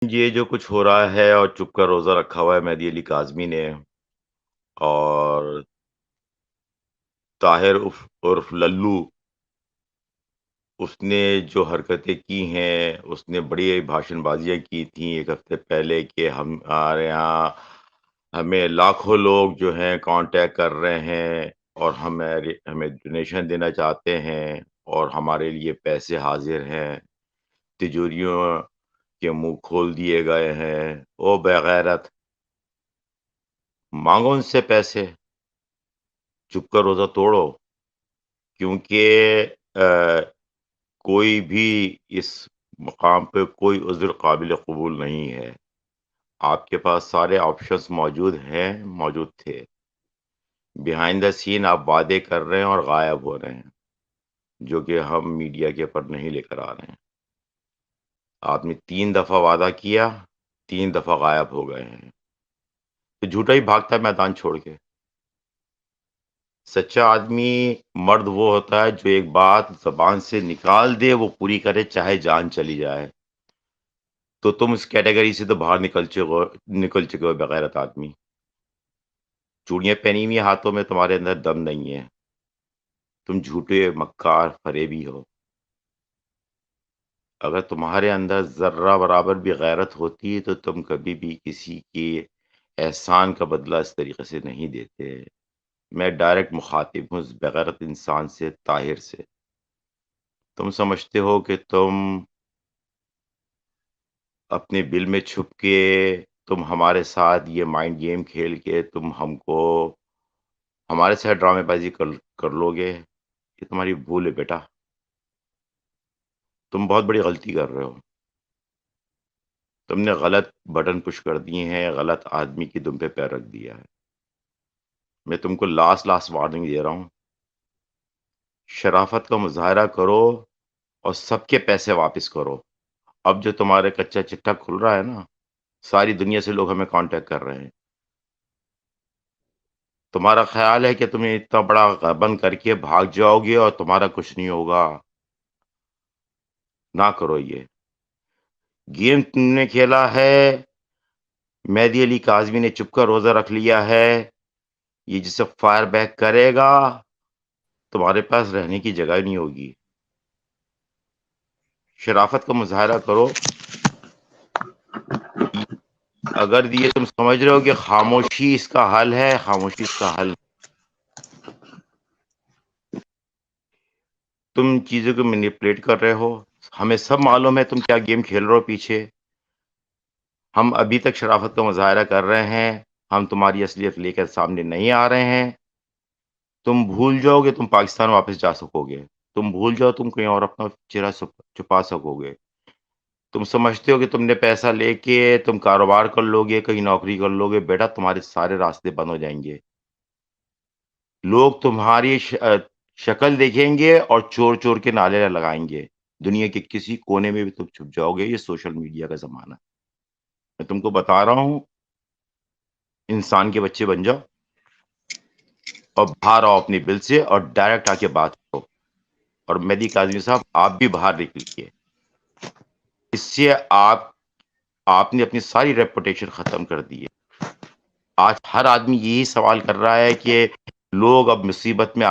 یہ جو کچھ ہو رہا ہے اور چپ کر روزہ رکھا ہوا ہے مہدی علی کاظمی نے، اور طاہر عرف للو، اس نے جو حرکتیں کی ہیں، اس نے بڑی بھاشن بازیاں کی تھیں ایک ہفتے پہلے کہ ہمارے یہاں ہمیں لاکھوں لوگ جو ہیں کانٹیکٹ کر رہے ہیں اور ہمیں ڈونیشن دینا چاہتے ہیں اور ہمارے لیے پیسے حاضر ہیں، تجوریوں کے منہ کھول دیے گئے ہیں۔ او بغیرت، مانگو ان سے پیسے، چپ کر روزہ توڑو، کیونکہ کوئی بھی اس مقام پہ کوئی عذر قابل قبول نہیں ہے۔ آپ کے پاس سارے آپشنز موجود ہیں، موجود تھے۔ بیہائنڈ دا سین آپ وعدے کر رہے ہیں اور غائب ہو رہے ہیں، جو کہ ہم میڈیا کے پر نہیں لے کر آ رہے ہیں۔ آپ نے 3 دفعہ وعدہ کیا، 3 دفعہ غائب ہو گئے ہیں، تو جھوٹا ہی بھاگتا ہے میدان چھوڑ کے۔ سچا آدمی، مرد وہ ہوتا ہے جو ایک بات زبان سے نکال دے، وہ پوری کرے چاہے جان چلی جائے۔ تو تم اس کیٹیگری سے تو باہر نکل چکے ہو بغیرت آدمی۔ چوڑیاں پہنی ہوئی ہاتھوں میں، تمہارے اندر دم نہیں ہے، تم جھوٹے مکار فریبی ہو۔ اگر تمہارے اندر ذرہ برابر بھی غیرت ہوتی تو تم کبھی بھی کسی کے احسان کا بدلہ اس طریقے سے نہیں دیتے۔ میں ڈائریکٹ مخاطب ہوں اس بغیرت انسان سے، طاہر سے۔ تم سمجھتے ہو کہ تم اپنے بل میں چھپ کے، تم ہمارے ساتھ یہ مائنڈ گیم کھیل کے تم ہمارے ساتھ ڈرامے بازی کر لو گے، یہ تمہاری بھول ہے بیٹا۔ تم بہت بڑی غلطی کر رہے ہو، تم نے غلط بٹن پش کر دیے ہیں، غلط آدمی کی دم پہ پیر رکھ دیا ہے۔ میں تم کو لاسٹ وارننگ دے رہا ہوں، شرافت کا مظاہرہ کرو اور سب کے پیسے واپس کرو۔ اب جو تمہارے کچا چٹا کھل رہا ہے نا، ساری دنیا سے لوگ ہمیں کانٹیکٹ کر رہے ہیں۔ تمہارا خیال ہے کہ تم اتنا بڑا غبن کر کے بھاگ جاؤ گے اور تمہارا کچھ نہیں ہوگا؟ نہ کرو، یہ گیم تم نے کھیلا ہے۔ مہدی علی کاظمی نے چپ کر روزہ رکھ لیا ہے، یہ جسے فائر بیک کرے گا تمہارے پاس رہنے کی جگہ نہیں ہوگی۔ شرافت کا مظاہرہ کرو۔ اگر یہ تم سمجھ رہے ہو کہ خاموشی اس کا حل ہے، خاموشی اس کا حل، تم چیزوں کو مینیپولیٹ کر رہے ہو۔ ہمیں سب معلوم ہے تم کیا گیم کھیل رہے ہو پیچھے۔ ہم ابھی تک شرافت کا مظاہرہ کر رہے ہیں، ہم تمہاری اصلیت لے کر سامنے نہیں آ رہے ہیں۔ تم بھول جاؤ گے تم پاکستان واپس جا سکو گے، تم بھول جاؤ تم کہیں اور اپنا چہرہ چھپا سکو گے۔ تم سمجھتے ہو کہ تم نے پیسہ لے کے تم کاروبار کر لو گے، کہیں نوکری کر لو گے، بیٹا تمہارے سارے راستے بند ہو جائیں گے۔ لوگ تمہاری شکل دیکھیں گے اور چور چور کے نعرے لگائیں گے۔ دنیا کے کسی کونے میں بھی تم چھپ جاؤ گے۔ یہ سوشل میڈیا کا زمانہ ہے، میں تم کو بتا رہا ہوں، انسان کے بچے بن جاؤ اور باہر آؤ اپنی بل سے اور ڈائریکٹ آ کے بات کرو۔ اور مہدی کاظمی صاحب، آپ بھی باہر نکلیے، اس سے آپ نے اپنی ساری ریپوٹیشن ختم کر دی ہے۔ آج ہر آدمی یہی سوال کر رہا ہے کہ لوگ اب مصیبت میں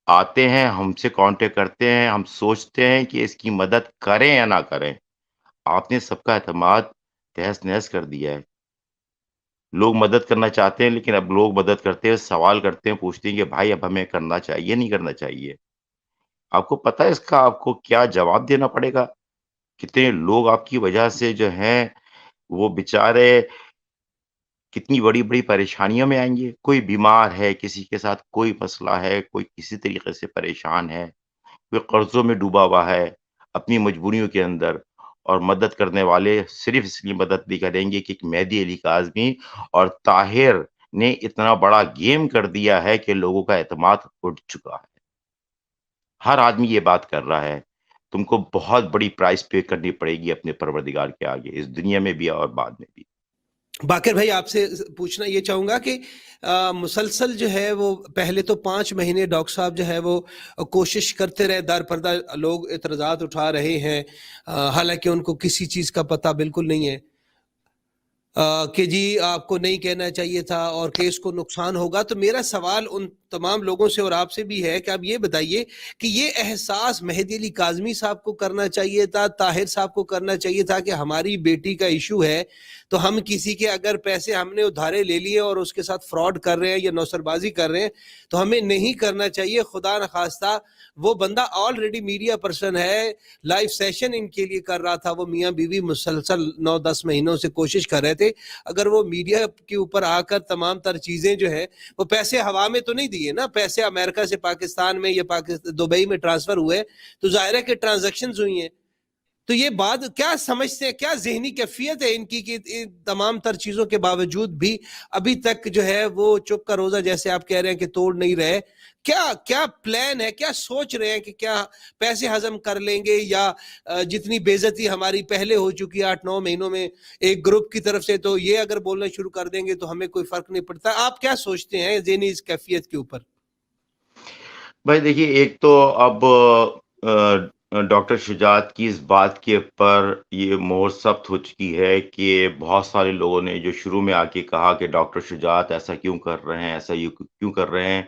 آتے ہیں، ہم سے کانٹیکٹ کرتے ہیں، ہم سوچتے ہیں کہ اس کی مدد کریں یا نہ کریں۔ آپ نے سب کا اعتماد تہس نہس کر دیا ہے۔ لوگ مدد کرنا چاہتے ہیں، لیکن اب لوگ مدد کرتے ہیں، سوال کرتے ہیں، پوچھتے ہیں کہ بھائی اب ہمیں کرنا چاہیے نہیں کرنا چاہیے۔ آپ کو پتہ ہے اس کا آپ کو کیا جواب دینا پڑے گا؟ کتنے لوگ آپ کی وجہ سے جو ہیں وہ بیچارے کتنی بڑی بڑی پریشانیوں میں آئیں گے۔ کوئی بیمار ہے، کسی کے ساتھ کوئی مسئلہ ہے، کوئی کسی طریقے سے پریشان ہے، کوئی قرضوں میں ڈوبا ہوا ہے اپنی مجبوریوں کے اندر، اور مدد کرنے والے صرف اس لیے مدد نہیں کریں گے کہ مہدی علی کاظمی اور طاہر نے اتنا بڑا گیم کر دیا ہے کہ لوگوں کا اعتماد اٹھ چکا ہے۔ ہر آدمی یہ بات کر رہا ہے۔ تم کو بہت بڑی پرائز پے کرنی پڑے گی اپنے پروردگار کے آگے، اس دنیا میں بھی اور بعد میں بھی۔ باقر بھائی، آپ سے پوچھنا یہ چاہوں گا کہ مسلسل جو ہے وہ پہلے تو 5 مہینے ڈاکٹر صاحب جو ہے وہ کوشش کرتے رہے، در پردہ لوگ اعتراضات اٹھا رہے ہیں، حالانکہ ان کو کسی چیز کا پتہ بالکل نہیں ہے۔ کہ جی آپ کو نہیں کہنا چاہیے تھا اور کیس کو نقصان ہوگا. تو میرا سوال ان تمام لوگوں سے اور آپ سے بھی ہے کہ آپ یہ بتائیے کہ یہ احساس مہدی علی کاظمی صاحب کو کرنا چاہیے تھا, طاہر صاحب کو کرنا چاہیے تھا کہ ہماری بیٹی کا ایشو ہے تو ہم کسی کے اگر پیسے ہم نے ادھارے لے لیے اور اس کے ساتھ فراڈ کر رہے ہیں یا نوسر بازی کر رہے ہیں تو ہمیں نہیں کرنا چاہیے. خدا نخواستہ وہ بندہ آلریڈی میڈیا پرسن ہے, لائیو سیشن ان کے لیے کر رہا تھا, وہ میاں بیوی مسلسل 9-10 مہینوں سے کوشش کر رہے تھے. اگر وہ میڈیا کے اوپر آ کر تمام تر چیزیں جو ہے وہ پیسے ہوا میں تو نہیں دیے نا, پیسے امریکہ سے پاکستان میں یا دبئی میں ٹرانسفر ہوئے تو ظاہر ہے کہ ٹرانزیکشنز ہوئی ہیں. تو یہ بات کیا سمجھتے ہیں, کیا ذہنی کیفیت ہے ان کی کہ تمام تر چیزوں کے باوجود بھی ابھی تک جو ہے وہ چپ کا روزہ جیسے آپ کہہ رہے ہیں کہ توڑ نہیں رہے؟ کیا پلان ہے, کیا سوچ رہے ہیں کہ کیا پیسے ہضم کر لیں گے یا جتنی بے عزتی ہماری پہلے ہو چکی 8-9 مہینوں میں ایک گروپ کی طرف سے, تو یہ اگر بولنا شروع کر دیں گے تو ہمیں کوئی فرق نہیں پڑتا؟ آپ کیا سوچتے ہیں ذہنی اس کیفیت کے اوپر؟ بھائی دیکھیے, ایک تو اب ڈاکٹر شجاعت کی اس بات کے پر یہ مہر ثبت ہو چکی ہے کہ بہت سارے لوگوں نے جو شروع میں آ کے کہا کہ ڈاکٹر شجاعت ایسا کیوں کر رہے ہیں, ایسا کیوں کر رہے ہیں,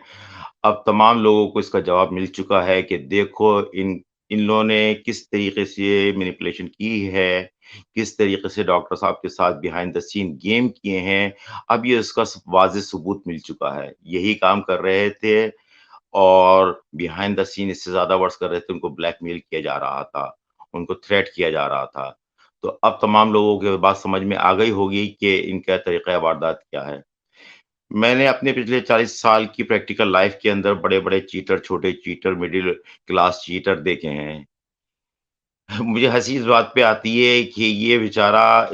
اب تمام لوگوں کو اس کا جواب مل چکا ہے کہ دیکھو ان لوگوں نے کس طریقے سے مینیپولیشن کی ہے, کس طریقے سے ڈاکٹر صاحب کے ساتھ بیہائنڈ دا سین گیم کیے ہیں. اب یہ اس کا واضح ثبوت مل چکا ہے. یہی کام کر رہے تھے اور بیہائنڈ دا سین اس سے زیادہ ورس کر رہے تھے. ان کو بلیک میل کیا جا رہا تھا, ان کو تھریٹ کیا جا رہا تھا. تو اب تمام لوگوں کے بات سمجھ میں آ گئی ہوگی کہ ان کا طریقہ واردات کیا ہے. میں نے اپنے پچھلے 40 سال کی پریکٹیکل لائف کے اندر بڑے بڑے چیٹر, چھوٹے چیٹر, مڈل کلاس چیٹر دیکھے ہیں. مجھے ہنسی اس بات پہ آتی ہے کہ یہ بیچارہ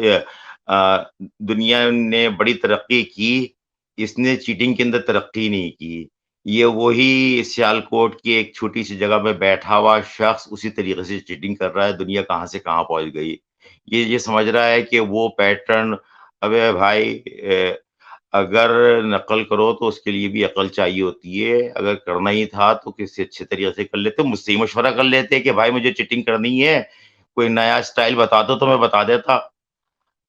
دنیا نے بڑی ترقی کی, اس نے چیٹنگ کے اندر ترقی نہیں کی. یہ وہی سیالکوٹ کی ایک چھوٹی سی جگہ میں بیٹھا ہوا شخص اسی طریقے سے چیٹنگ کر رہا ہے. دنیا کہاں سے کہاں پہنچ گئی. یہ سمجھ رہا ہے کہ وہ پیٹرن, ابے بھائی اگر نقل کرو تو اس کے لیے بھی عقل چاہیے ہوتی ہے. اگر کرنا ہی تھا تو کسی اچھے طریقے سے کر لیتے, مجھ سے ہی مشورہ کر لیتے کہ بھائی مجھے چیٹنگ کرنی ہے, کوئی نیا سٹائل بتا دو تو میں بتا دیتا.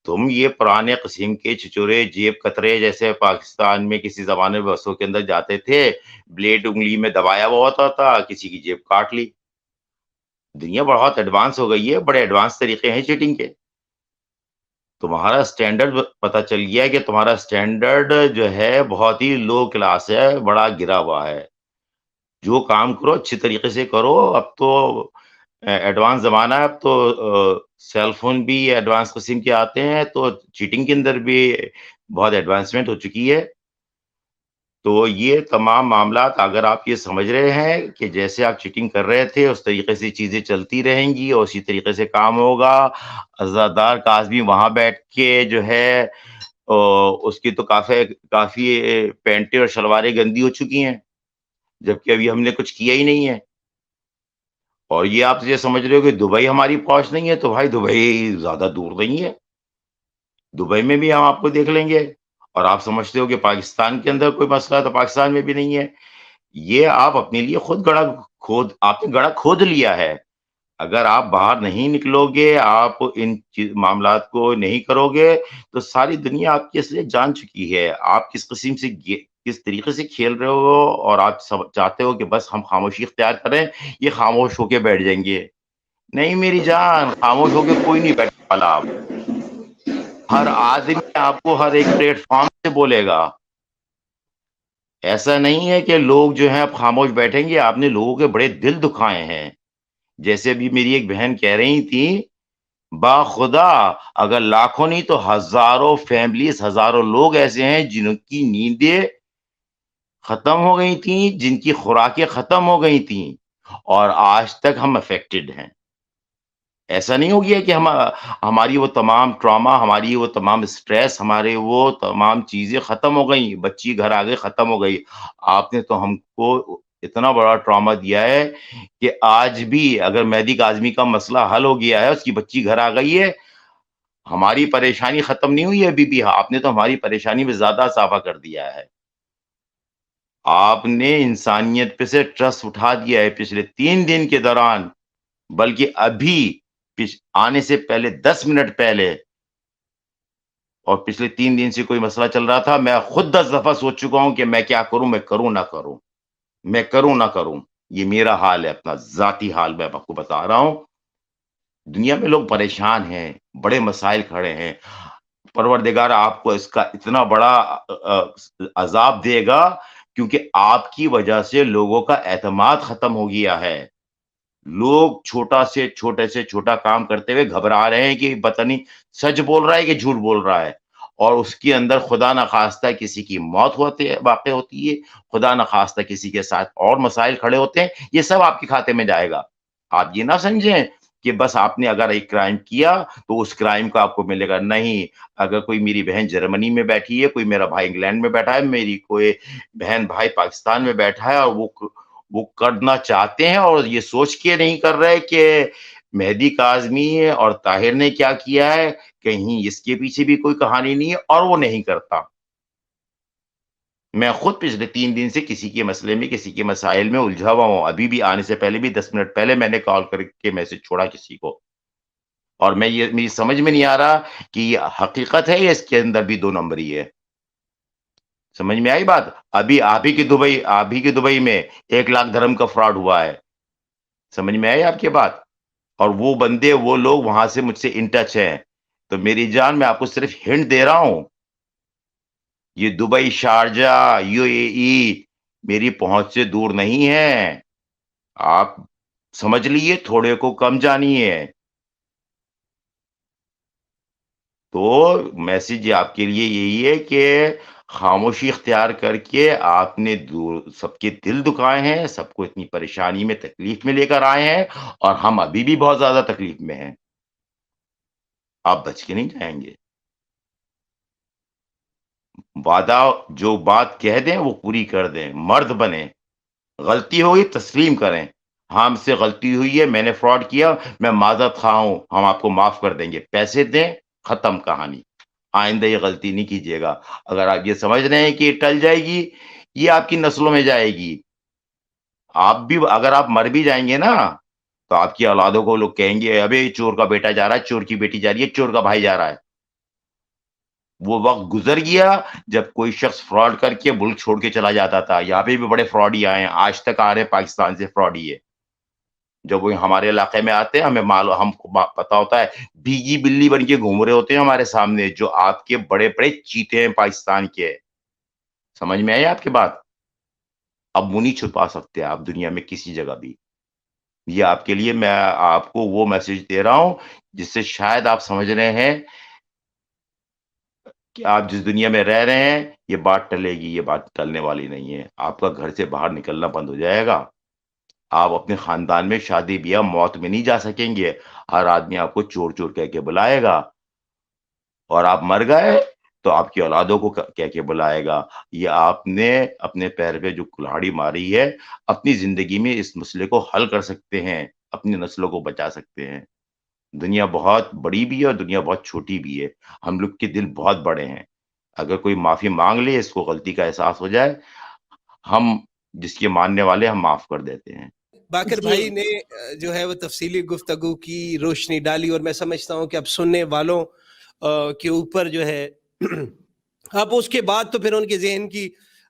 تم یہ پرانے قسم کے چچورے جیب کترے جیسے پاکستان میں کسی زمانے میں بسوں کے اندر جاتے تھے, بلیڈ انگلی میں دبایا ہوا ہوتا تھا, کسی کی جیب کاٹ لی. دنیا بہت ایڈوانس ہو گئی ہے, بڑے ایڈوانس طریقے ہیں چیٹنگ کے. تمہارا سٹینڈرڈ پتا چل گیا کہ تمہارا سٹینڈرڈ جو ہے بہت ہی لو کلاس ہے, بڑا گرا ہوا ہے. جو کام کرو اچھی طریقے سے کرو. اب تو ایڈوانس زمانہ ہے, اب تو سیل فون بھی ایڈوانس قسم کے آتے ہیں, تو چیٹنگ کے اندر بھی بہت ایڈوانسمنٹ ہو چکی ہے. تو یہ تمام معاملات اگر آپ یہ سمجھ رہے ہیں کہ جیسے آپ چیٹنگ کر رہے تھے اس طریقے سے چیزیں چلتی رہیں گی اور اسی طریقے سے کام ہوگا. عزادار کاظمی وہاں بیٹھ کے جو ہے اس کی تو کافی پینٹیں اور شلواریں گندی ہو چکی ہیں, جبکہ ابھی ہم نے کچھ کیا ہی نہیں ہے. اور یہ آپ یہ سمجھ رہے ہو کہ دبئی ہماری پہنچ نہیں ہے, تو بھائی دبئی زیادہ دور نہیں ہے. دبئی میں بھی ہم آپ کو دیکھ لیں گے. اور آپ سمجھتے ہو کہ پاکستان کے اندر کوئی مسئلہ ہے, تو پاکستان میں بھی نہیں ہے. یہ آپ اپنے لیے خود آپ نے گڑھا کھود لیا ہے. اگر آپ باہر نہیں نکلو گے, آپ ان معاملات کو نہیں کرو گے, تو ساری دنیا آپ کی اصلیت جان چکی ہے. آپ کس قسم سے کس طریقے سے کھیل رہے ہو, اور آپ چاہتے ہو کہ بس ہم خاموشی اختیار کریں, یہ خاموش ہو کے بیٹھ جائیں گے. نہیں میری جان, خاموش ہو کے کوئی نہیں بیٹھنے والا. آپ ہر آدمی آپ کو ہر ایک پلیٹ فارم سے بولے گا. ایسا نہیں ہے کہ لوگ جو ہیں اب خاموش بیٹھیں گے. آپ نے لوگوں کے بڑے دل دکھائے ہیں. جیسے ابھی میری ایک بہن کہہ رہی تھی, با خدا اگر لاکھوں نہیں تو ہزاروں فیملیز, ہزاروں لوگ ایسے ہیں جن کی نیندیں ختم ہو گئی تھیں, جن کی خوراکیں ختم ہو گئی تھیں, اور آج تک ہم افیکٹڈ ہیں. ایسا نہیں ہو گیا کہ ہماری وہ تمام ٹراما, ہماری وہ تمام سٹریس, ہمارے وہ تمام چیزیں ختم ہو گئی, بچی گھر آ گئی, ختم ہو گئی. آپ نے تو ہم کو اتنا بڑا ٹراما دیا ہے کہ آج بھی اگر مہدی کاظمی کا مسئلہ حل ہو گیا ہے, اس کی بچی گھر آ گئی ہے, ہماری پریشانی ختم نہیں ہوئی ہے ابھی بھی. آپ نے تو ہماری پریشانی میں زیادہ اضافہ کر دیا ہے. آپ نے انسانیت پہ سے ٹرسٹ اٹھا دیا ہے پچھلے 3 دن کے دوران, بلکہ ابھی آنے سے پہلے 10 منٹ پہلے اور پچھلے 3 دن سے کوئی مسئلہ چل رہا تھا. میں خود 10 دفعہ سوچ چکا ہوں کہ میں کیا کروں, میں کروں نہ کروں, میں کروں نہ کروں. یہ میرا حال ہے, اپنا ذاتی حال میں آپ کو بتا رہا ہوں. دنیا میں لوگ پریشان ہیں, بڑے مسائل کھڑے ہیں. پروردگار آپ کو اس کا اتنا بڑا عذاب دے گا کیونکہ آپ کی وجہ سے لوگوں کا اعتماد ختم ہو گیا ہے. لوگ چھوٹے سے چھوٹا کام کرتے ہوئے گھبرا رہے ہیں کہ پتہ نہیں سچ بول رہا ہے کہ جھوٹ بول رہا ہے, اور اس کے اندر خدا نخواستہ کسی کی موت واقع ہوتی ہے, خدا نخواستہ کسی کے ساتھ اور مسائل کھڑے ہوتے ہیں. یہ سب آپ کے کھاتے میں جائے گا. آپ یہ نہ سمجھیں کہ بس آپ نے اگر ایک کرائم کیا تو اس کرائم کا آپ کو ملے گا. نہیں, اگر کوئی میری بہن جرمنی میں بیٹھی ہے, کوئی میرا بھائی انگلینڈ میں بیٹھا ہے, میری کوئی بہن بھائی پاکستان میں بیٹھا ہے, اور وہ کرنا چاہتے ہیں اور یہ سوچ کے نہیں کر رہے کہ مہدی کاظمی اور طاہر نے کیا کیا ہے, کہیں اس کے پیچھے بھی کوئی کہانی نہیں ہے, اور وہ نہیں کرتا. میں خود پچھلے 3 دن سے کسی کے مسئلے میں, کسی کے مسائل میں الجھا ہوا ہوں. ابھی بھی آنے سے پہلے بھی 10 منٹ پہلے میں نے کال کر کے میسج چھوڑا کسی کو, اور میری سمجھ میں نہیں آ رہا کہ یہ حقیقت ہے یا اس کے اندر بھی 2 نمبری ہے. سمجھ میں آئی بات؟ ابھی آپ ہی کی دبئی میں 1 لاکھ درہم کا فراڈ ہوا ہے. سمجھ میں آئی آپ کی بات؟ اور وہ بندے, وہ لوگ وہاں سے مجھ سے ان ٹچ ہیں. تو میری جان, میں آپ کو صرف ہنٹ دے رہا ہوں, یہ دبئی, شارجہ, UAE میری پہنچ سے دور نہیں ہے. آپ سمجھ لیے, تھوڑے کو کم جانیے. تو میسج آپ کے لیے یہی ہے کہ خاموشی اختیار کر کے آپ نے سب کے دل دکھائے ہیں, سب کو اتنی پریشانی میں, تکلیف میں لے کر آئے ہیں, اور ہم ابھی بھی بہت زیادہ تکلیف میں ہیں. آپ بچ کے نہیں جائیں گے. وعدہ, جو بات کہہ دیں وہ پوری کر دیں. مرد بنیں, غلطی ہوگی تسلیم کریں. ہاں, ہم سے غلطی ہوئی ہے, میں نے فراڈ کیا, میں معذرت خواہ ہوں, ہم آپ کو معاف کر دیں گے. پیسے دیں, ختم کہانی. آئندہ یہ غلطی نہیں کیجیے گا. اگر آپ یہ سمجھ رہے ہیں کہ یہ ٹل جائے گی, یہ آپ کی نسلوں میں جائے گی. آپ بھی, اگر آپ مر بھی جائیں گے نا, تو آپ کی اولادوں کو لوگ کہیں گے ابے چور کا بیٹا جا رہا ہے, چور کی بیٹی جا رہی ہے, چور کا بھائی جا رہا ہے. وہ وقت گزر گیا جب کوئی شخص فراڈ کر کے ملک چھوڑ کے چلا جاتا تھا. یہاں پہ بھی بڑے فراڈی آئے ہیں, آج تک آ رہے ہیں پاکستان سے فراڈی ہے. جب وہ ہمارے علاقے میں آتے ہیں, ہم کو پتا ہوتا ہے, بھیگی بلی بن کے گھوم رہے ہوتے ہیں ہمارے سامنے, جو آپ کے بڑے بڑے چیتے ہیں پاکستان کے. سمجھ میں آئی آپ کی بات؟ اب وہ نہیں چھپا سکتے آپ دنیا میں کسی جگہ بھی. یہ آپ کے لیے, میں آپ کو وہ میسج دے رہا ہوں جس سے شاید آپ سمجھ رہے ہیں کہ آپ جس دنیا میں رہ رہے ہیں یہ بات ٹلے گی. یہ بات ٹلنے والی نہیں ہے. آپ کا گھر سے باہر نکلنا بند ہو جائے گا. آپ اپنے خاندان میں شادی بیاہ موت میں نہیں جا سکیں گے. ہر آدمی آپ کو چور چور کہہ کے بلائے گا, اور آپ مر گئے تو آپ کی اولادوں کو کہہ کے بلائے گا. یہ آپ نے اپنے پیر پہ جو کلہاڑی ماری ہے, اپنی زندگی میں اس مسئلے کو حل کر سکتے ہیں, اپنی نسلوں کو بچا سکتے ہیں. دنیا بہت بڑی بھی ہے اور دنیا بہت چھوٹی بھی ہے. ہم لوگ کے دل بہت بڑے ہیں. اگر کوئی معافی مانگ لے, اس کو غلطی کا احساس ہو جائے, ہم جس کے ماننے والے ہم معاف کر دیتے ہیں. باقر بھائی نے جو ہے وہ تفصیلی گفتگو کی, روشنی ڈالی, اور میں سمجھتا ہوں کہ اب سننے والوں کے اوپر جو ہے اب اس کے بعد تو پھر ان کے ذہن کی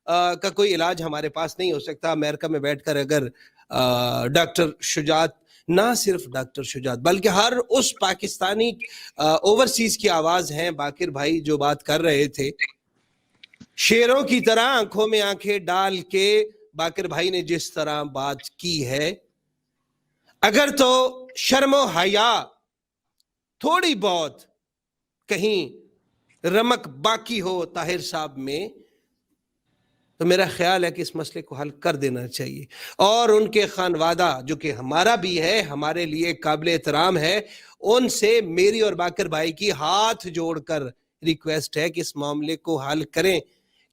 کا کوئی علاج ہمارے پاس نہیں ہو سکتا. امریکہ میں بیٹھ کر اگر ڈاکٹر شجاعت, نہ صرف ڈاکٹر شجاعت بلکہ ہر اس پاکستانی اوورسیز کی آواز ہیں, باقر بھائی جو بات کر رہے تھے, شیروں کی طرح آنکھوں میں آنکھیں ڈال کے باقر بھائی نے جس طرح بات کی ہے, اگر تو شرم و حیا تھوڑی بہت کہیں رمق باقی ہو طاہر صاحب میں, تو میرا خیال ہے کہ اس مسئلے کو حل کر دینا چاہیے. اور ان کے خانوادہ جو کہ ہمارا بھی ہے, ہمارے لیے قابل احترام ہے, ان سے میری اور باقر بھائی کی ہاتھ جوڑ کر ریکویسٹ ہے کہ اس معاملے کو حل کریں.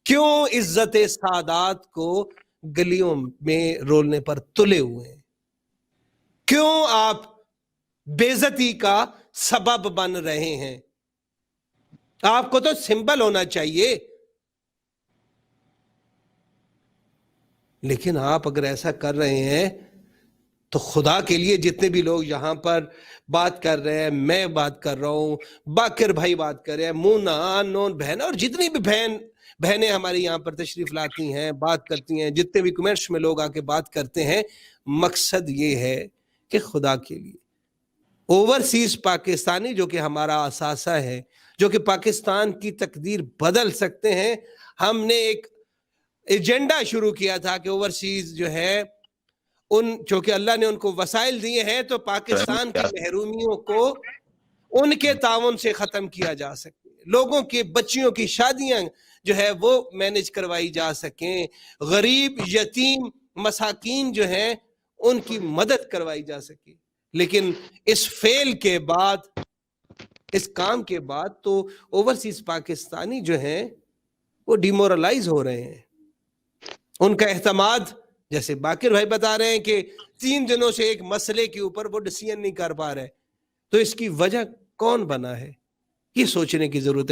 کیوں عزت سادات کو گلیوں میں رولنے پر تلے ہوئے ہیں؟ کیوں آپ بے عزتی کا سبب بن رہے ہیں؟ آپ کو تو سمبل ہونا چاہیے. لیکن آپ اگر ایسا کر رہے ہیں تو خدا کے لیے جتنے بھی لوگ یہاں پر بات کر رہے ہیں، میں بات کر رہا ہوں، باقر بھائی بات کر رہے ہیں، مونا، نون بہن، اور جتنی بھی بہنیں ہمارے یہاں پر تشریف لاتی ہیں، بات کرتی ہیں، جتنے بھی کمنٹس میں لوگ آ کے بات کرتے ہیں، مقصد یہ ہے کہ خدا کے لیے اوورسیز پاکستانی جو کہ ہمارا اثاثہ ہے، جو کہ پاکستان کی تقدیر بدل سکتے ہیں، ہم نے ایک ایجنڈا شروع کیا تھا کہ اوورسیز جو ہے چونکہ اللہ نے ان کو وسائل دیے ہیں تو پاکستان کی محرومیوں کو ان کے تعاون سے ختم کیا جا سکے، لوگوں کے بچیوں کی شادیاں جو ہے وہ مینج کروائی جا سکیں، غریب یتیم مساکین جو ہیں ان کی مدد کروائی جا سکے۔ لیکن اس فیل کے بعد، اس کام کے بعد تو اوورسیز پاکستانی جو ہیں وہ ڈیمورلائز ہو رہے ہیں، ان کا اعتماد، جیسے باقر بھائی بتا رہے ہیں کہ 3 دنوں سے ایک مسئلے کے اوپر وہ ڈیسیژن نہیں کر پا رہے، تو اس کی وجہ کون بنا ہے، یہ سوچنے کی ضرورت ہے۔